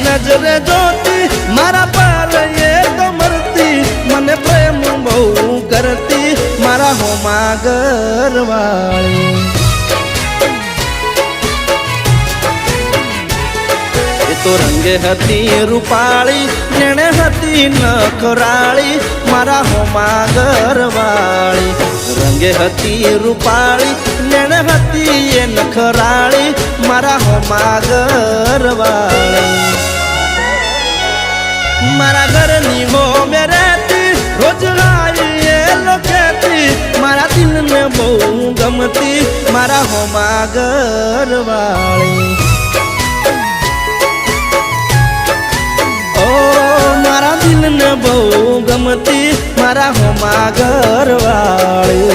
नजरे जोती मारा पर ये तो मरती मने प्रेम बहु करती मारा होमा घरवाली तो रंगे हती रूपाली नेणे हती नखराली मारा होमा घरवाली रंगे हती रूपाली नेणे हती ये नखराली मारा होमा घरवाली मारा घरनी हो मेरे रोज आई ये लोकेती मारा दिल ने बहु गमती मारा होमा घरवाली दिल ने बहु गमती मारा होमा घरवाली।